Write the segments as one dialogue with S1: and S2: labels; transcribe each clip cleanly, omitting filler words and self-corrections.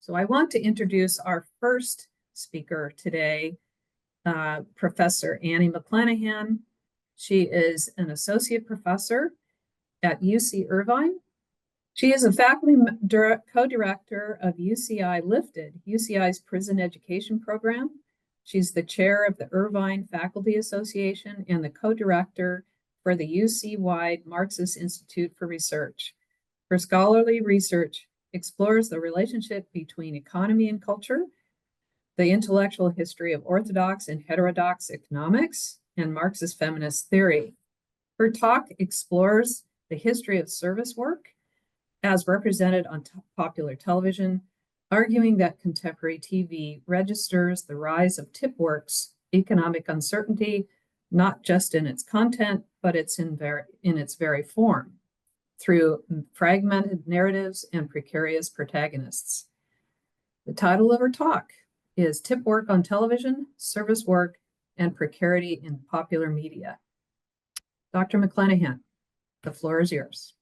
S1: So I want to introduce our first speaker today, Professor Annie McClanahan. She is an associate professor at UC Irvine. She is a faculty co-director of UCI Lifted, UCI's prison education program. She's the chair of the Irvine Faculty Association and the co-director for the UC-wide Marxist Institute for Research. Her scholarly research explores the relationship between economy and culture, the intellectual history of orthodox and heterodox economics, and Marxist feminist theory. Her talk explores the history of service work as represented on popular television, arguing that contemporary TV registers the rise of Tipwork's economic uncertainty, not just in its content, but in its very form, through fragmented narratives and precarious protagonists. The title of her talk is Tipwork on Television, Service Work, and Precarity in Popular Media. Dr. McClanahan, the floor is yours.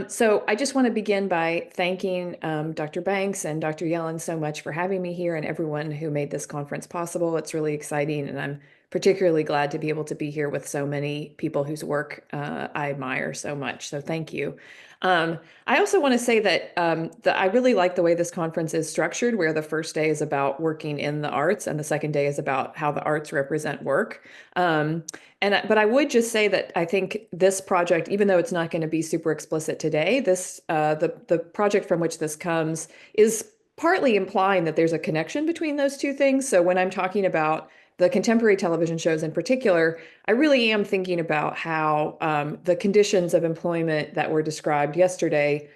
S2: So I just want to begin by thanking Dr. Banks and Dr. Yellen so much for having me here and everyone who made this conference possible. It's really exciting, and I'm particularly glad to be able to be here with so many people whose work I admire so much. So thank you. I also want to say that I really like the way this conference is structured, where the first day is about working in the arts and the second day is about how the arts represent work. But I would just say that I think this project, even though it's not going to be super explicit today, the project from which this comes is partly implying that there's a connection between those two things. So when I'm talking about the contemporary television shows in particular, I really am thinking about how the conditions of employment that were described yesterday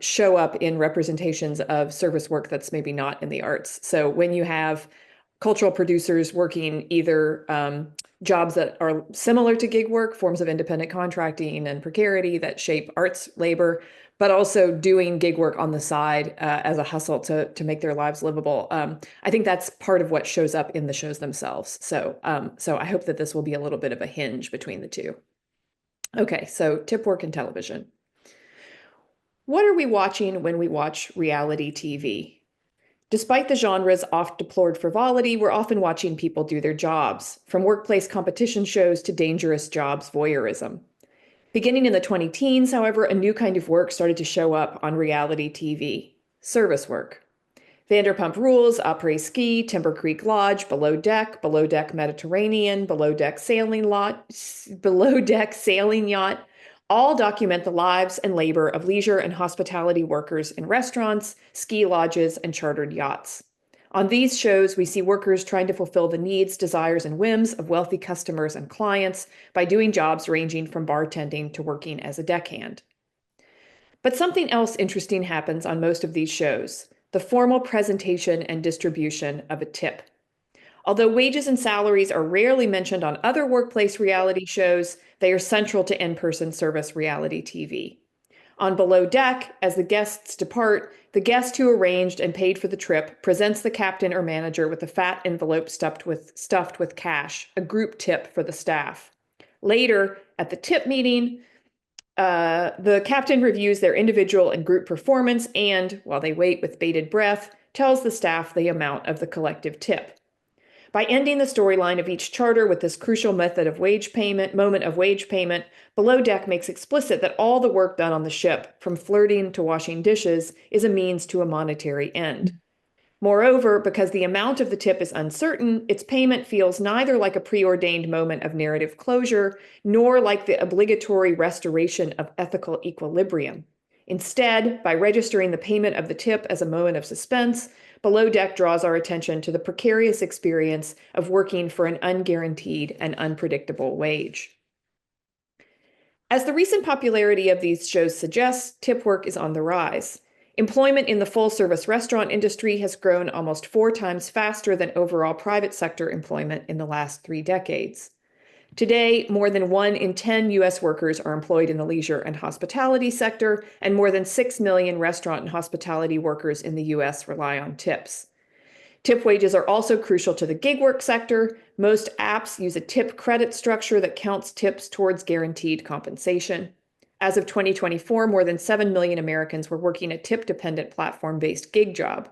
S2: show up in representations of service work that's maybe not in the arts. So when you have cultural producers working either jobs that are similar to gig work, forms of independent contracting and precarity that shape arts labor, but also doing gig work on the side as a hustle to make their lives livable. I think that's part of what shows up in the shows themselves. So I hope that this will be a little bit of a hinge between the two. Okay, so Tipwork and television. What are we watching when we watch reality TV? Despite the genre's oft-deplored frivolity, we're often watching people do their jobs, from workplace competition shows to dangerous jobs voyeurism. Beginning in the 20-teens, however, a new kind of work started to show up on reality TV: service work. Vanderpump Rules, Après-Ski, Timber Creek Lodge, Below Deck Mediterranean, Below Deck Sailing Yacht, all document the lives and labor of leisure and hospitality workers in restaurants, ski lodges, and chartered yachts. On these shows, we see workers trying to fulfill the needs, desires, and whims of wealthy customers and clients by doing jobs ranging from bartending to working as a deckhand. But something else interesting happens on most of these shows: the formal presentation and distribution of a tip. Although wages and salaries are rarely mentioned on other workplace reality shows, they are central to in-person service reality TV. On Below Deck, as the guests depart, the guest who arranged and paid for the trip presents the captain or manager with a fat envelope stuffed with cash, a group tip for the staff. Later, at the tip meeting, the captain reviews their individual and group performance and, while they wait with bated breath, tells the staff the amount of the collective tip. By ending the storyline of each charter with this crucial moment of wage payment, Below Deck makes explicit that all the work done on the ship, from flirting to washing dishes, is a means to a monetary end. Moreover, because the amount of the tip is uncertain, its payment feels neither like a preordained moment of narrative closure, nor like the obligatory restoration of ethical equilibrium. Instead, by registering the payment of the tip as a moment of suspense, Below Deck draws our attention to the precarious experience of working for an unguaranteed and unpredictable wage. As the recent popularity of these shows suggests, tip work is on the rise. Employment in the full-service restaurant industry has grown almost 4 times faster than overall private sector employment in the last 3 decades. Today, more than 1 in 10 U.S. workers are employed in the leisure and hospitality sector, and more than 6 million restaurant and hospitality workers in the U.S. rely on tips. Tip wages are also crucial to the gig work sector. Most apps use a tip credit structure that counts tips towards guaranteed compensation. As of 2024, more than 7 million Americans were working a tip-dependent platform-based gig job.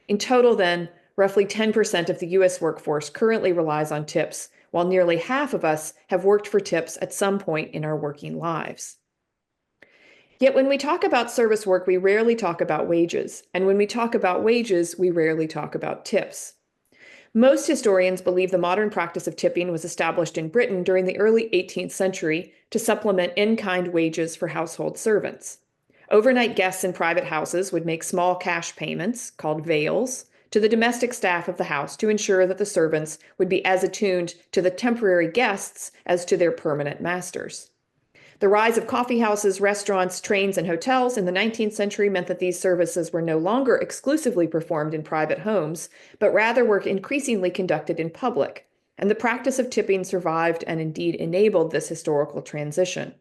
S2: In total, then, roughly 10% of the U.S. workforce currently relies on tips, while nearly half of us have worked for tips at some point in our working lives. Yet when we talk about service work, we rarely talk about wages. And when we talk about wages, we rarely talk about tips. Most historians believe the modern practice of tipping was established in Britain during the early 18th century to supplement in-kind wages for household servants. Overnight guests in private houses would make small cash payments, called vails, to the domestic staff of the house to ensure that the servants would be as attuned to the temporary guests as to their permanent masters. The rise of coffee houses, restaurants, trains, and hotels in the 19th century meant that these services were no longer exclusively performed in private homes, but rather were increasingly conducted in public, and the practice of tipping survived and indeed enabled this historical transition.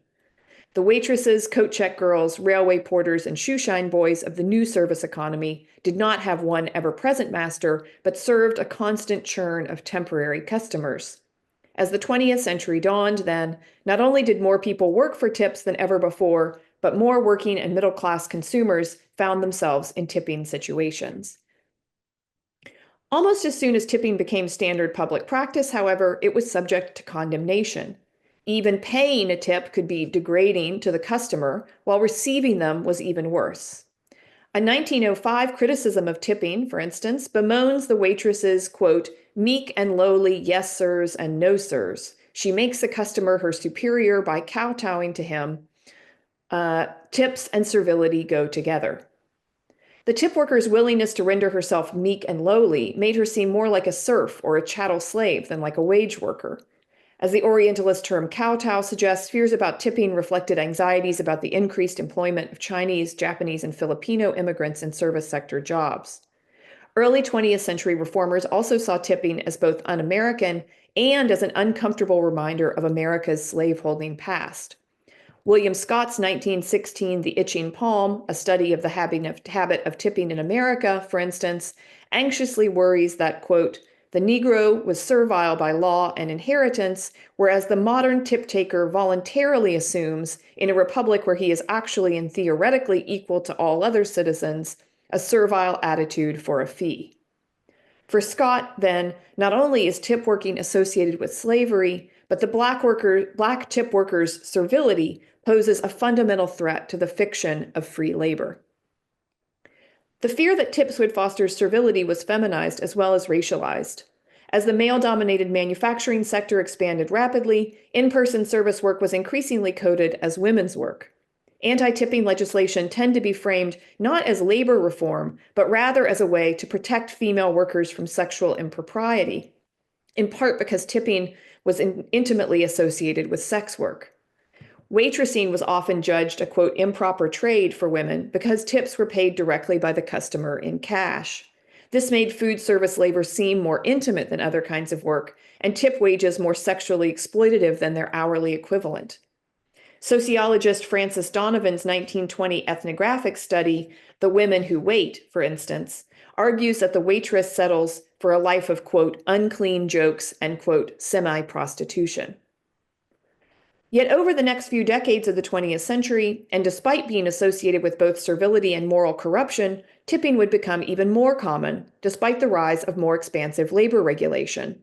S2: The waitresses, coat check girls, railway porters, and shoeshine boys of the new service economy did not have one ever-present master, but served a constant churn of temporary customers. As the 20th century dawned, then, not only did more people work for tips than ever before, but more working and middle-class consumers found themselves in tipping situations. Almost as soon as tipping became standard public practice, however, it was subject to condemnation. Even paying a tip could be degrading to the customer, while receiving them was even worse. A 1905 criticism of tipping, for instance, bemoans the waitress's, quote, meek and lowly yes sirs and no sirs. She makes the customer her superior by kowtowing to him. Tips and servility go together. The tip worker's willingness to render herself meek and lowly made her seem more like a serf or a chattel slave than like a wage worker. As the Orientalist term kowtow suggests, fears about tipping reflected anxieties about the increased employment of Chinese, Japanese, and Filipino immigrants in service sector jobs. Early 20th century reformers also saw tipping as both un-American and as an uncomfortable reminder of America's slaveholding past. William Scott's 1916 The Itching Palm, a study of the habit of tipping in America, for instance, anxiously worries that, quote, the Negro was servile by law and inheritance, whereas the modern tip-taker voluntarily assumes, in a republic where he is actually and theoretically equal to all other citizens, a servile attitude for a fee. For Scott, then, not only is tip working associated with slavery, but the black tip worker's servility poses a fundamental threat to the fiction of free labor. The fear that tips would foster servility was feminized as well as racialized. As the male-dominated manufacturing sector expanded rapidly, in-person service work was increasingly coded as women's work. Anti-tipping legislation tended to be framed not as labor reform, but rather as a way to protect female workers from sexual impropriety, in part because tipping was intimately associated with sex work. Waitressing was often judged a, quote, improper trade for women because tips were paid directly by the customer in cash. This made food service labor seem more intimate than other kinds of work, and tip wages more sexually exploitative than their hourly equivalent. Sociologist Frances Donovan's 1920 ethnographic study, The Women Who Wait, for instance, argues that the waitress settles for a life of, quote, unclean jokes and, quote, semi-prostitution. Yet over the next few decades of the 20th century, and despite being associated with both servility and moral corruption, tipping would become even more common, despite the rise of more expansive labor regulation.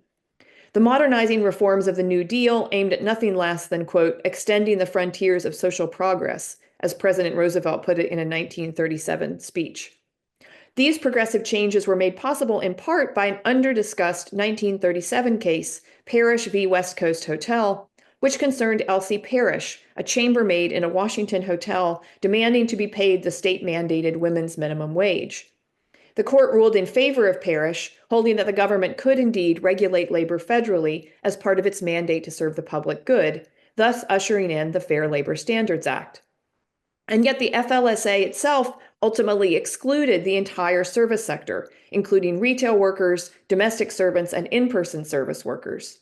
S2: The modernizing reforms of the New Deal aimed at nothing less than, quote, extending the frontiers of social progress, as President Roosevelt put it in a 1937 speech. These progressive changes were made possible in part by an under-discussed 1937 case, Parrish v. West Coast Hotel, which concerned Elsie Parrish, a chambermaid in a Washington hotel demanding to be paid the state-mandated women's minimum wage. The court ruled in favor of Parrish, holding that the government could indeed regulate labor federally as part of its mandate to serve the public good, thus ushering in the Fair Labor Standards Act. And yet the FLSA itself ultimately excluded the entire service sector, including retail workers, domestic servants, and in-person service workers.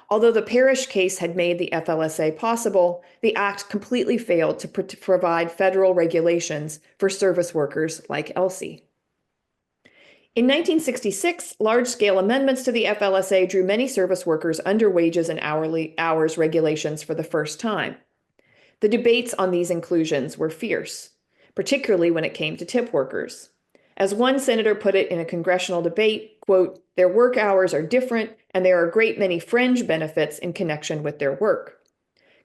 S2: Although the Parrish case had made the FLSA possible, the act completely failed to provide federal regulations for service workers like Elsie. In 1966, large-scale amendments to the FLSA drew many service workers under wages and hours regulations for the first time. The debates on these inclusions were fierce, particularly when it came to tip workers. As one senator put it in a congressional debate, quote, "Their work hours are different, and there are a great many fringe benefits in connection with their work."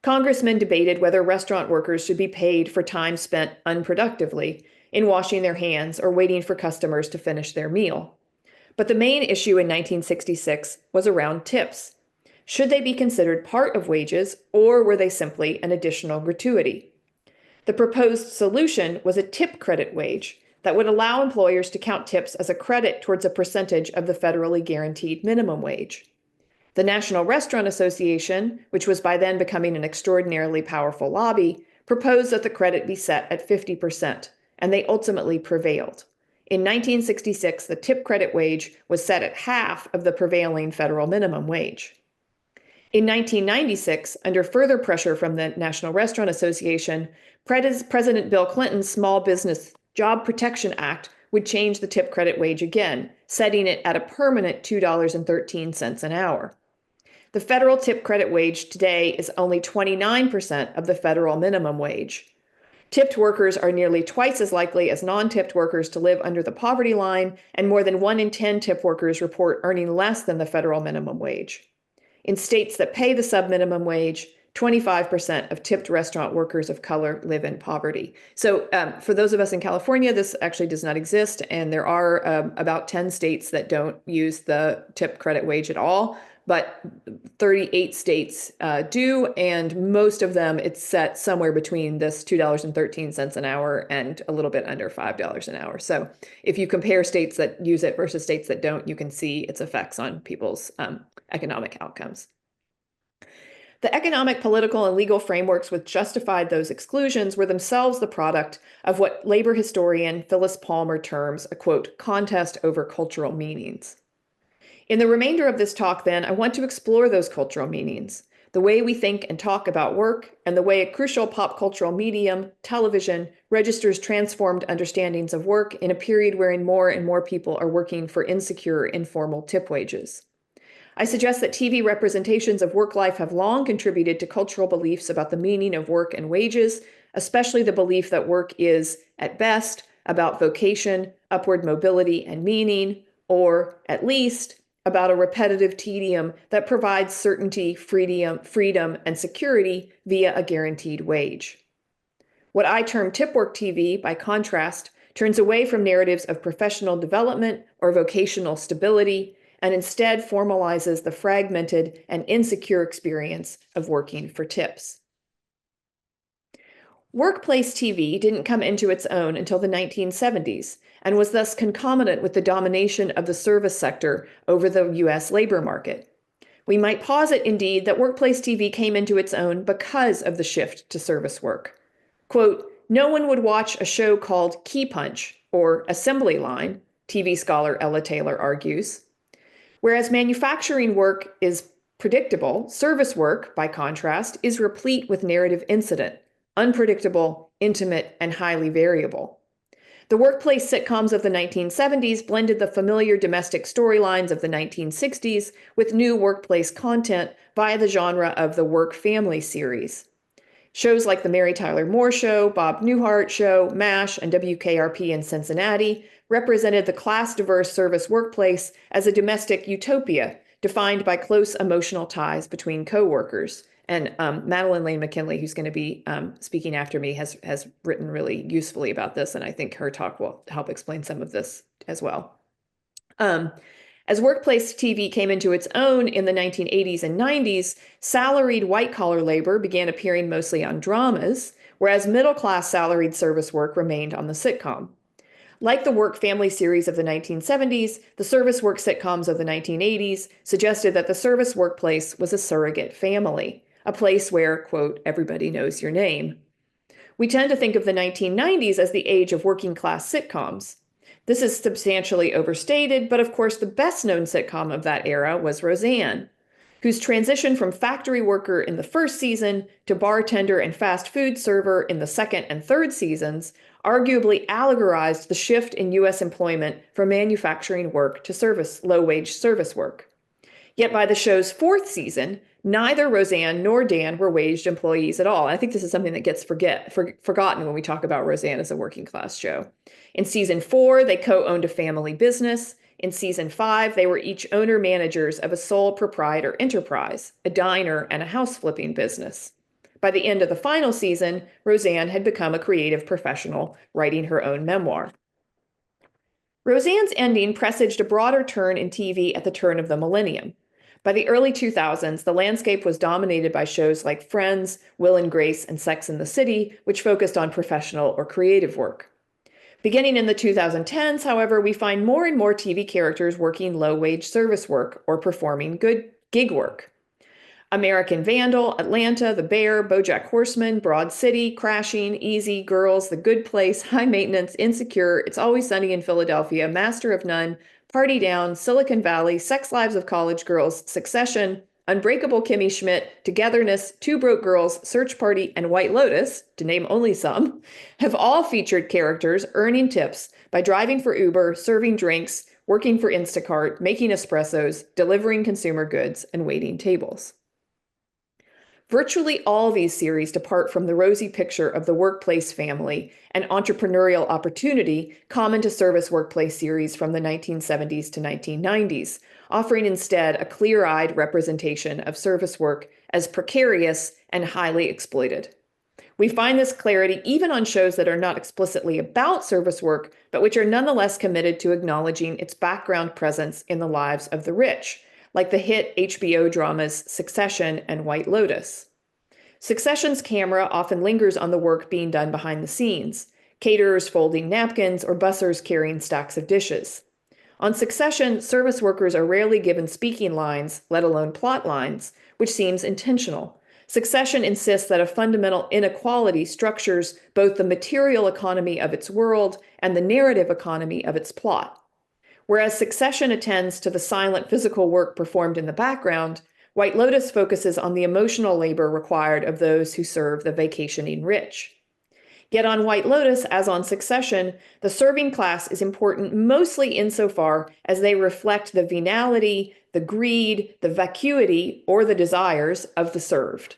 S2: Congressmen debated whether restaurant workers should be paid for time spent unproductively in washing their hands or waiting for customers to finish their meal. But the main issue in 1966 was around tips. Should they be considered part of wages, or were they simply an additional gratuity? The proposed solution was a tip credit wage that would allow employers to count tips as a credit towards a percentage of the federally guaranteed minimum wage. The National Restaurant Association, which was by then becoming an extraordinarily powerful lobby, proposed that the credit be set at 50%, and they ultimately prevailed. In 1966, the tip credit wage was set at half of the prevailing federal minimum wage. In 1996, under further pressure from the National Restaurant Association, President Bill Clinton's Small Business Job Protection Act would change the tip credit wage again, setting it at a permanent $2.13 an hour. The federal tip credit wage today is only 29% of the federal minimum wage. Tipped workers are nearly twice as likely as non-tipped workers to live under the poverty line, and more than 1 in 10 tip workers report earning less than the federal minimum wage. In states that pay the sub-minimum wage, 25% of tipped restaurant workers of color live in poverty. So for those of us in California, this actually does not exist, and there are about 10 states that don't use the tip credit wage at all. But 38 states do, and most of them it's set somewhere between this $2.13 an hour and a little bit under $5 an hour. So if you compare states that use it versus states that don't, you can see its effects on people's economic outcomes. The economic, political, and legal frameworks which justified those exclusions were themselves the product of what labor historian Phyllis Palmer terms a, quote, contest over cultural meanings. In the remainder of this talk, then, I want to explore those cultural meanings, the way we think and talk about work, and the way a crucial pop cultural medium, television, registers transformed understandings of work in a period wherein more and more people are working for insecure, informal tip wages. I suggest that TV representations of work life have long contributed to cultural beliefs about the meaning of work and wages, especially the belief that work is, at best, about vocation, upward mobility, and meaning, or, at least, about a repetitive tedium that provides certainty, freedom, and security via a guaranteed wage. What I term Tipwork TV, by contrast, turns away from narratives of professional development or vocational stability and instead formalizes the fragmented and insecure experience of working for tips. Workplace TV didn't come into its own until the 1970s and was thus concomitant with the domination of the service sector over the U.S. labor market. We might posit, indeed, that workplace TV came into its own because of the shift to service work. Quote, "No one would watch a show called Key Punch or Assembly Line," TV scholar Ella Taylor argues. Whereas manufacturing work is predictable, service work, by contrast, is replete with narrative incident, unpredictable, intimate, and highly variable. The workplace sitcoms of the 1970s blended the familiar domestic storylines of the 1960s with new workplace content via the genre of the work-family series. Shows like The Mary Tyler Moore Show, Bob Newhart Show, MASH, and WKRP in Cincinnati represented the class-diverse service workplace as a domestic utopia defined by close emotional ties between co-workers. And Madeline Lane McKinley, who's going to be speaking after me, has written really usefully about this, and I think her talk will help explain some of this as well. As workplace TV came into its own in the 1980s and 90s, salaried white-collar labor began appearing mostly on dramas, whereas middle-class salaried service work remained on the sitcom. Like the work-family series of the 1970s, the service work sitcoms of the 1980s suggested that the service workplace was a surrogate family, a place where, quote, everybody knows your name. We tend to think of the 1990s as the age of working-class sitcoms. This is substantially overstated, but of course the best-known sitcom of that era was Roseanne, whose transition from factory worker in the first season to bartender and fast food server in the second and third seasons arguably allegorized the shift in U.S. employment from manufacturing work to low-wage service work. Yet by the show's fourth season, Neither Roseanne nor Dan were waged employees at all. I think this is something that gets forgotten when we talk about Roseanne as a working class show. In season 4, they co-owned a family business. In season 5, they were each owner-managers of a sole proprietor enterprise, a diner, and a house flipping business. By the end of the final season, Roseanne had become a creative professional, writing her own memoir. Roseanne's ending presaged a broader turn in TV at the turn of the millennium. By the early 2000s, the landscape was dominated by shows like Friends, Will and Grace, and Sex and the City, which focused on professional or creative work. Beginning in the 2010s, however, we find more and more TV characters working low-wage service work or performing good gig work. American Vandal, Atlanta, The Bear, BoJack Horseman, Broad City, Crashing, Easy, Girls, The Good Place, High Maintenance, Insecure, It's Always Sunny in Philadelphia, Master of None, Party Down, Silicon Valley, Sex Lives of College Girls, Succession, Unbreakable Kimmy Schmidt, Togetherness, Two Broke Girls, Search Party, and White Lotus, to name only some, have all featured characters earning tips by driving for Uber, serving drinks, working for Instacart, making espressos, delivering consumer goods, and waiting tables. Virtually all these series depart from the rosy picture of the workplace family and entrepreneurial opportunity common to service workplace series from the 1970s to 1990s, offering instead a clear-eyed representation of service work as precarious and highly exploited. We find this clarity even on shows that are not explicitly about service work, but which are nonetheless committed to acknowledging its background presence in the lives of the rich, like the hit HBO dramas Succession and White Lotus. Succession's camera often lingers on the work being done behind the scenes, caterers folding napkins or bussers carrying stacks of dishes. On Succession, service workers are rarely given speaking lines, let alone plot lines, which seems intentional. Succession insists that a fundamental inequality structures both the material economy of its world and the narrative economy of its plot. Whereas Succession attends to the silent physical work performed in the background, White Lotus focuses on the emotional labor required of those who serve the vacationing rich. Yet on White Lotus, as on Succession, the serving class is important mostly insofar as they reflect the venality, the greed, the vacuity, or the desires of the served.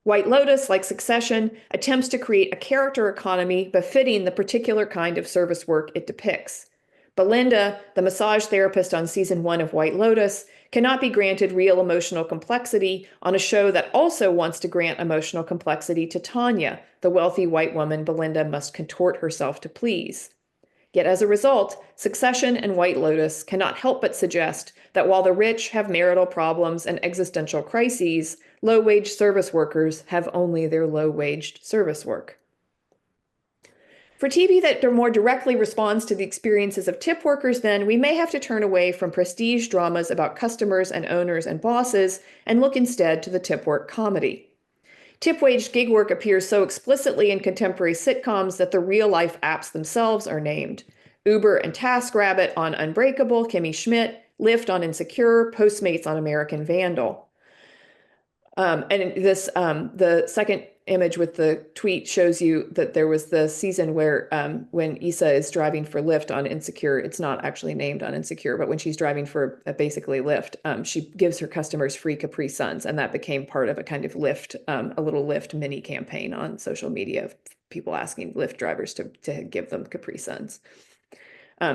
S2: White Lotus, like Succession, attempts to create a character economy befitting the particular kind of service work it depicts. Belinda, the massage therapist on season 1 of White Lotus, cannot be granted real emotional complexity on a show that also wants to grant emotional complexity to Tanya, the wealthy white woman Belinda must contort herself to please. Yet as a result, Succession and White Lotus cannot help but suggest that while the rich have marital problems and existential crises, low-wage service workers have only their low-waged service work. For TV that more directly responds to the experiences of tip workers, then, we may have to turn away from prestige dramas about customers and owners and bosses and look instead to the tip-work comedy. Tip-waged gig work appears so explicitly in contemporary sitcoms that the real-life apps themselves are named. Uber and TaskRabbit on Unbreakable, Kimmy Schmidt, Lyft on Insecure, Postmates on American Vandal. The second image with the tweet shows you that there was the season where when Issa is driving for Lyft on Insecure, it's not actually named on Insecure, but when she's driving for basically Lyft, she gives her customers free Capri Suns, and that became part of a kind of Lyft, a little Lyft mini campaign on social media of people asking Lyft drivers to give them Capri Suns.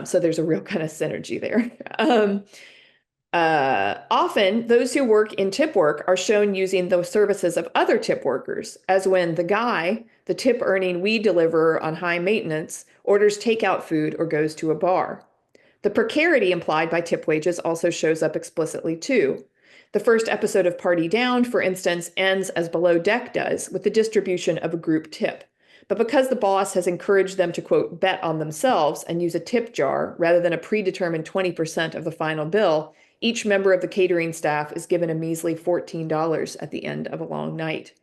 S2: So there's a real kind of synergy there. Often, those who work in tip work are shown using the services of other tip workers, as when the guy, the tip-earning weed deliverer on High Maintenance, orders takeout food or goes to a bar. The precarity implied by tip wages also shows up explicitly too. The first episode of Party Down, for instance, ends as Below Deck does, with the distribution of a group tip. But because the boss has encouraged them to, quote, bet on themselves and use a tip jar rather than a predetermined 20% of the final bill, each member of the catering staff is given a measly $14 at the end of a long night.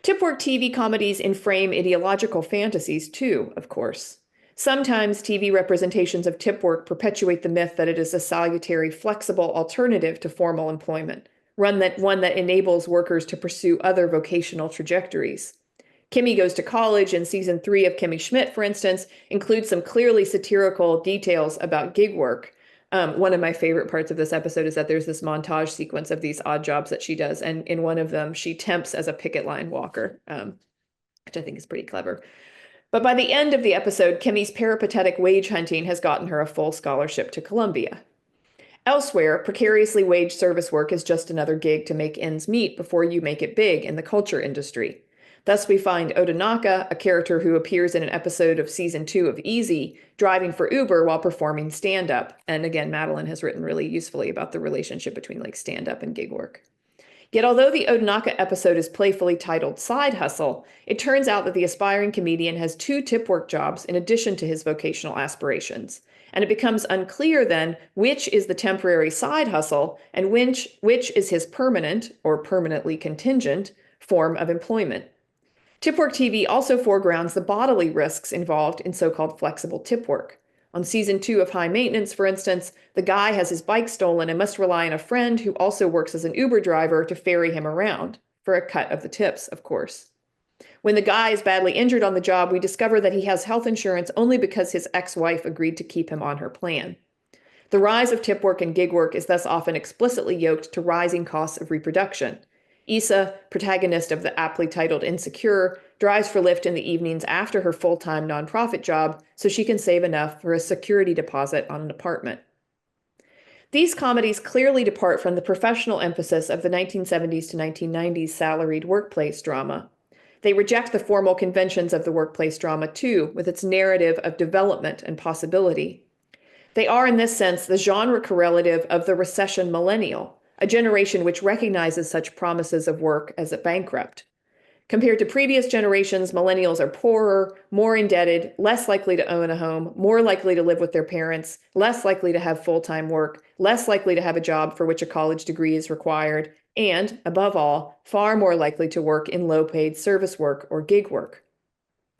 S2: Tipwork TV comedies inframe ideological fantasies too, of course. Sometimes TV representations of tipwork perpetuate the myth that it is a salutary, flexible alternative to formal employment, one that enables workers to pursue other vocational trajectories. Kimmy Goes to College in season 3 of Kimmy Schmidt, for instance, includes some clearly satirical details about gig work, One of my favorite parts of this episode is that there's this montage sequence of these odd jobs that she does. And in one of them, she temps as a picket line walker, which I think is pretty clever. But by the end of the episode, Kimmy's peripatetic wage hunting has gotten her a full scholarship to Columbia. Elsewhere, precariously waged service work is just another gig to make ends meet before you make it big in the culture industry. Thus, we find Odinaka, a character who appears in an episode of season 2 of Easy, driving for Uber while performing stand-up. And again, Madeline has written really usefully about the relationship between like stand-up and gig work. Yet although the Odinaka episode is playfully titled Side Hustle, it turns out that the aspiring comedian has 2 tip work jobs in addition to his vocational aspirations. And it becomes unclear then which is the temporary side hustle and which is his permanent or permanently contingent form of employment. Tipwork TV also foregrounds the bodily risks involved in so-called flexible tip work. On season 2 of High Maintenance, for instance, the guy has his bike stolen and must rely on a friend who also works as an Uber driver to ferry him around, for a cut of the tips, of course. When the guy is badly injured on the job, we discover that he has health insurance only because his ex-wife agreed to keep him on her plan. The rise of tip work and gig work is thus often explicitly yoked to rising costs of reproduction. Issa, protagonist of the aptly titled Insecure, drives for Lyft in the evenings after her full-time nonprofit job so she can save enough for a security deposit on an apartment. These comedies clearly depart from the professional emphasis of the 1970s to 1990s salaried workplace drama. They reject the formal conventions of the workplace drama too, with its narrative of development and possibility. They are, in this sense, the genre correlative of the recession millennial, a generation which recognizes such promises of work as a bankrupt. Compared to previous generations, millennials are poorer, more indebted, less likely to own a home, more likely to live with their parents, less likely to have full-time work, less likely to have a job for which a college degree is required, and, above all, far more likely to work in low-paid service work or gig work.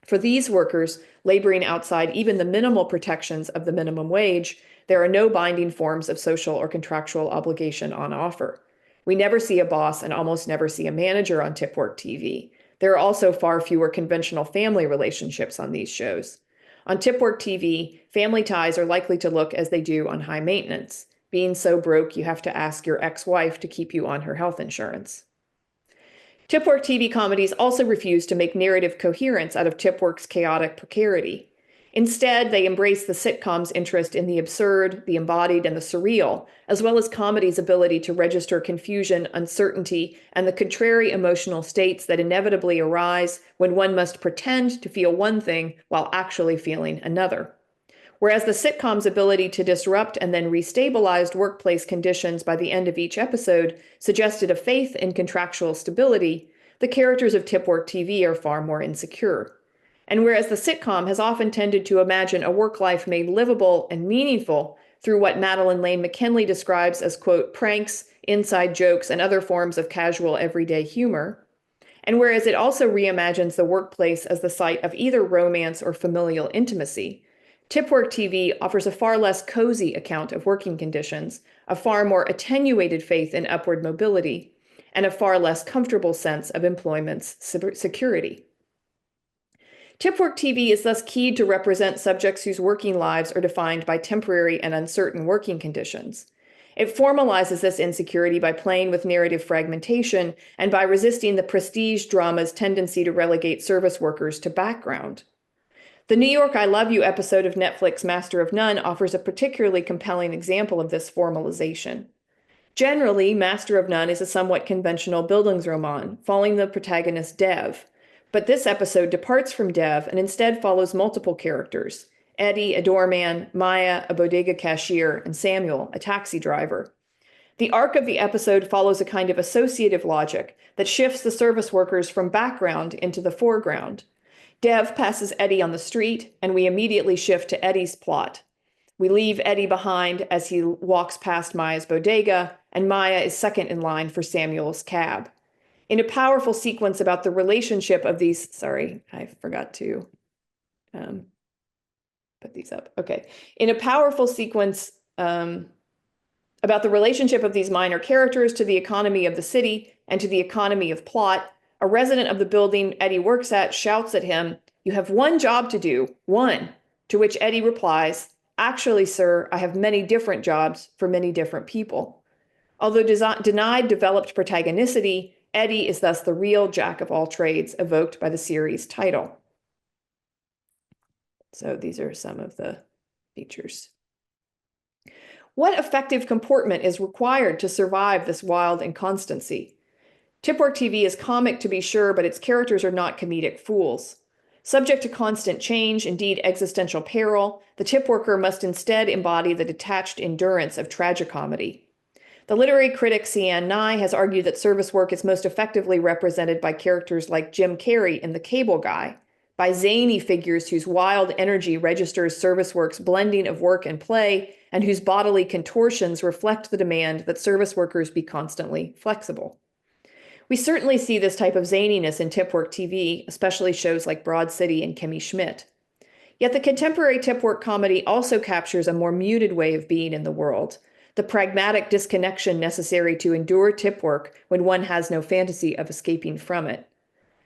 S2: For these workers, laboring outside even the minimal protections of the minimum wage, there are no binding forms of social or contractual obligation on offer. We never see a boss and almost never see a manager on Tipwork TV. There are also far fewer conventional family relationships on these shows. On Tipwork TV, family ties are likely to look as they do on High Maintenance. Being so broke, you have to ask your ex-wife to keep you on her health insurance. Tipwork TV comedies also refuse to make narrative coherence out of Tipwork's chaotic precarity. Instead, they embrace the sitcom's interest in the absurd, the embodied, and the surreal, as well as comedy's ability to register confusion, uncertainty, and the contrary emotional states that inevitably arise when one must pretend to feel one thing while actually feeling another. Whereas the sitcom's ability to disrupt and then restabilize workplace conditions by the end of each episode suggested a faith in contractual stability, the characters of Tipwork TV are far more insecure. And whereas the sitcom has often tended to imagine a work life made livable and meaningful through what Madeline Lane McKinley describes as, quote, pranks, inside jokes, and other forms of casual everyday humor, and whereas it also reimagines the workplace as the site of either romance or familial intimacy, Tipwork TV offers a far less cozy account of working conditions, a far more attenuated faith in upward mobility, and a far less comfortable sense of employment's security. Tipwork TV is thus keyed to represent subjects whose working lives are defined by temporary and uncertain working conditions. It formalizes this insecurity by playing with narrative fragmentation and by resisting the prestige drama's tendency to relegate service workers to background. The New York I Love You episode of Netflix Master of None offers a particularly compelling example of this formalization. Generally, Master of None is a somewhat conventional Bildungsroman, following the protagonist Dev. But this episode departs from Dev and instead follows multiple characters: Eddie, a doorman, Maya, a bodega cashier, and Samuel, a taxi driver. The arc of the episode follows a kind of associative logic that shifts the service workers from background into the foreground. Dev passes Eddie on the street, and we immediately shift to Eddie's plot. We leave Eddie behind as he walks past Maya's bodega, and Maya is second in line for Samuel's cab. In a powerful sequence about the relationship of these, sorry, I forgot to put these up. Okay. In a powerful sequence about the relationship of these minor characters to the economy of the city and to the economy of plot, a resident of the building Eddie works at shouts at him, "You have one job to do, one," to which Eddie replies, Actually, sir, I have many different jobs for many different people. Although denied developed protagonicity, Eddie is thus the real jack of all trades evoked by the series title. So these are some of the features. What effective comportment is required to survive this wild inconstancy? Tipwork TV is comic to be sure, but its characters are not comedic fools. Subject to constant change, indeed existential peril, the tip worker must instead embody the detached endurance of tragicomedy. The literary critic C.N. Nye has argued that service work is most effectively represented by characters like Jim Carrey in The Cable Guy, by zany figures whose wild energy registers service work's blending of work and play, and whose bodily contortions reflect the demand that service workers be constantly flexible. We certainly see this type of zaniness in Tipwork TV, especially shows like Broad City and Kimmy Schmidt. Yet the contemporary Tipwork comedy also captures a more muted way of being in the world, the pragmatic disconnection necessary to endure tipwork when one has no fantasy of escaping from it.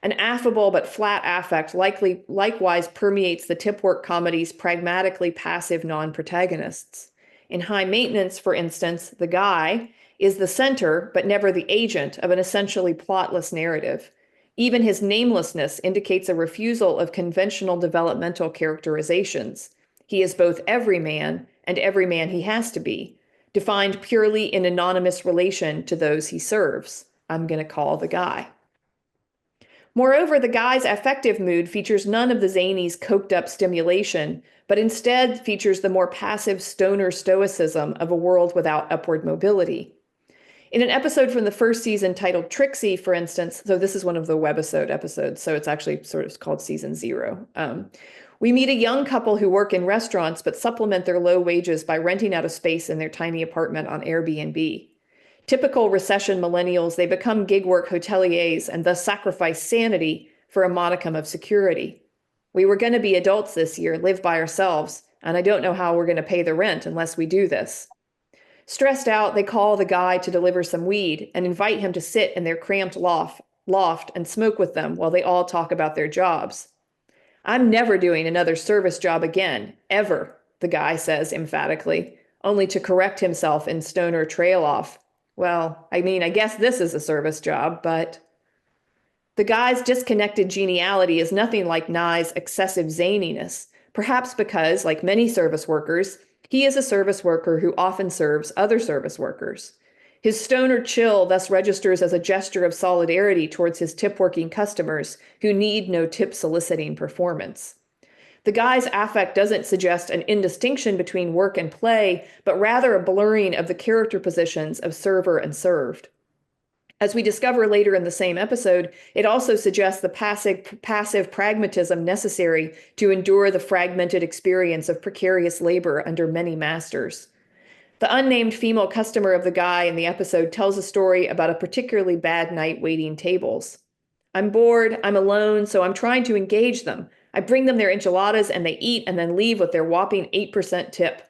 S2: An affable but flat affect likewise permeates the Tipwork comedy's pragmatically passive non-protagonists. In High Maintenance, for instance, the guy is the center, but never the agent, of an essentially plotless narrative. Even his namelessness indicates a refusal of conventional developmental characterizations. He is both every man and every man he has to be, defined purely in anonymous relation to those he serves. I'm going to call the guy. Moreover, the guy's affective mood features none of the zany's coked-up stimulation, but instead features the more passive stoner stoicism of a world without upward mobility. In an episode from the first season titled Trixie, for instance, so this is one of the webisode episodes, so it's actually sort of called season 0. We meet a young couple who work in restaurants but supplement their low wages by renting out a space in their tiny apartment on Airbnb. Typical recession millennials, they become gig work hoteliers and thus sacrifice sanity for a modicum of security. We were going to be adults this year, live by ourselves, and I don't know how we're going to pay the rent unless we do this. Stressed out, they call the guy to deliver some weed and invite him to sit in their cramped loft and smoke with them while they all talk about their jobs. I'm never doing another service job again, ever, the guy says emphatically, only to correct himself in stoner trail-off. Well, I mean, I guess this is a service job, but... The guy's disconnected geniality is nothing like Nye's excessive zaniness, perhaps because, like many service workers, he is a service worker who often serves other service workers. His stoner chill thus registers as a gesture of solidarity towards his tip-working customers who need no tip-soliciting performance. The guy's affect doesn't suggest an indistinction between work and play, but rather a blurring of the character positions of server and served. As we discover later in the same episode, it also suggests the passive pragmatism necessary to endure the fragmented experience of precarious labor under many masters. The unnamed female customer of the guy in the episode tells a story about a particularly bad night waiting tables. I'm bored, I'm alone, so I'm trying to engage them. I bring them their enchiladas and they eat and then leave with their whopping 8% tip.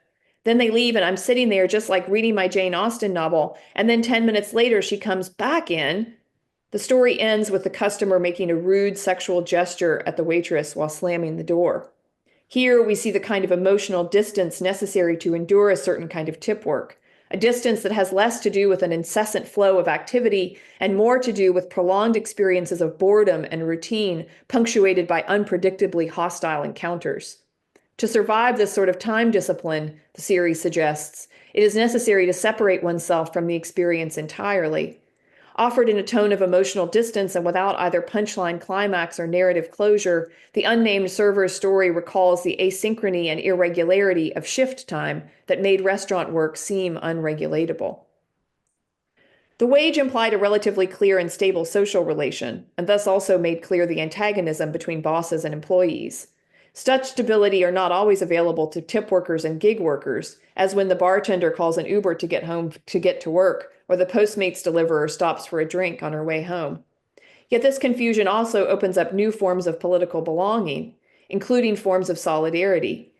S2: Then they leave and I'm sitting there just like reading my Jane Austen novel, and then 10 minutes later she comes back in. The story ends with the customer making a rude sexual gesture at the waitress while slamming the door. Here we see the kind of emotional distance necessary to endure a certain kind of tip work, a distance that has less to do with an incessant flow of activity and more to do with prolonged experiences of boredom and routine punctuated by unpredictably hostile encounters. To survive this sort of time discipline, the series suggests, it is necessary to separate oneself from the experience entirely. Offered in a tone of emotional distance and without either punchline climax or narrative closure, the unnamed server's story recalls the asynchrony and irregularity of shift time that made restaurant work seem unregulatable. The wage implied a relatively clear and stable social relation, and thus also made clear the antagonism between bosses and employees. Such stability are not always available to tip workers and gig workers, as when the bartender calls an Uber to get to work, or the Postmates deliverer stops for a drink on her way home. Yet this confusion also opens up new forms of political belonging, including forms of solidarity.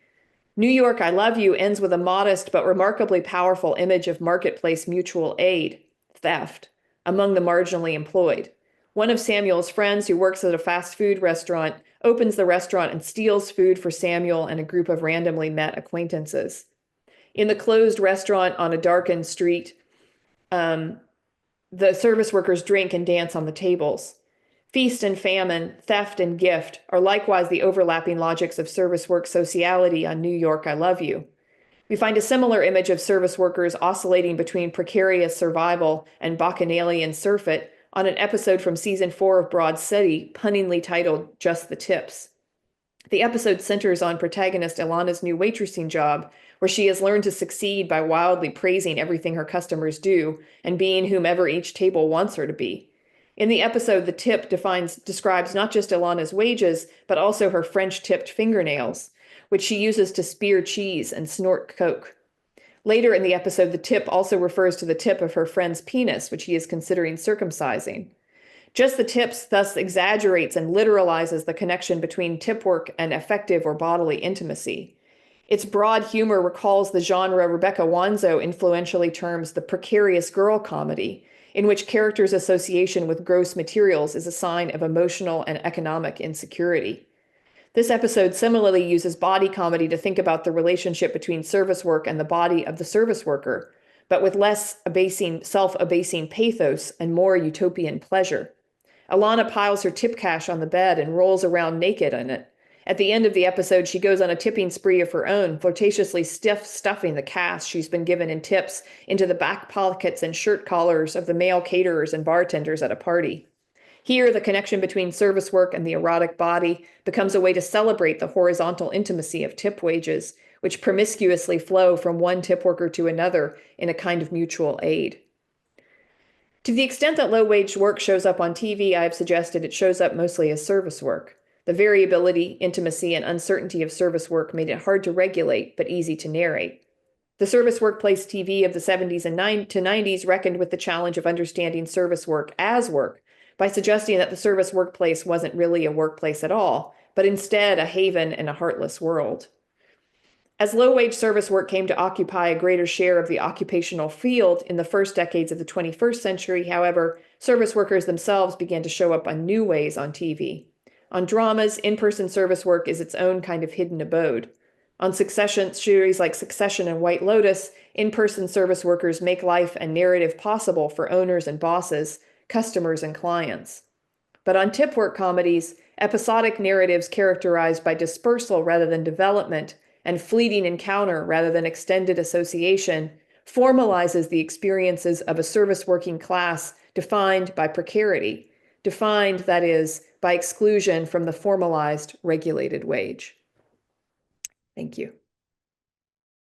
S2: New York, I Love You ends with a modest but remarkably powerful image of marketplace mutual aid, theft, among the marginally employed. One of Samuel's friends who works at a fast food restaurant opens the restaurant and steals food for Samuel and a group of randomly met acquaintances. In the closed restaurant on a darkened street, the service workers drink and dance on the tables. Feast and famine, theft and gift are likewise the overlapping logics of service work sociality on New York, I Love You. We find a similar image of service workers oscillating between precarious survival and bacchanalian surfeit on an episode from season 4 of Broad City, punningly titled Just the Tips. The episode centers on protagonist Ilana's new waitressing job, where she has learned to succeed by wildly praising everything her customers do and being whomever each table wants her to be. In the episode, the tip describes not just Ilana's wages, but also her French-tipped fingernails, which she uses to spear cheese and snort coke. Later in the episode, the tip also refers to the tip of her friend's penis, which he is considering circumcising. Just the Tips thus exaggerates and literalizes the connection between tip work and affective or bodily intimacy. Its broad humor recalls the genre Rebecca Wanzo influentially terms the precarious girl comedy, in which characters' association with gross materials is a sign of emotional and economic insecurity. This episode similarly uses body comedy to think about the relationship between service work and the body of the service worker, but with less self-abasing pathos and more utopian pleasure. Ilana piles her tip cash on the bed and rolls around naked in it. At the end of the episode, she goes on a tipping spree of her own, flirtatiously stuffing the cash she's been given in tips into the back pockets and shirt collars of the male caterers and bartenders at a party. Here, the connection between service work and the erotic body becomes a way to celebrate the horizontal intimacy of tip wages, which promiscuously flow from one tip worker to another in a kind of mutual aid. To the extent that low-wage work shows up on TV, I have suggested it shows up mostly as service work. The variability, intimacy, and uncertainty of service work made it hard to regulate, but easy to narrate. The service workplace TV of the 70s and 90s reckoned with the challenge of understanding service work as work by suggesting that the service workplace wasn't really a workplace at all, but instead a haven in a heartless world. As low-wage service work came to occupy a greater share of the occupational field in the first decades of the 21st century, however, service workers themselves began to show up in new ways on TV. On dramas, in-person service work is its own kind of hidden abode. On series like Succession and White Lotus, in-person service workers make life and narrative possible for owners and bosses, customers and clients. But on tip work comedies, episodic narratives characterized by dispersal rather than development and fleeting encounter rather than extended association formalizes the experiences of a service working class defined by precarity, defined, that is, by exclusion from the formalized regulated wage. Thank you.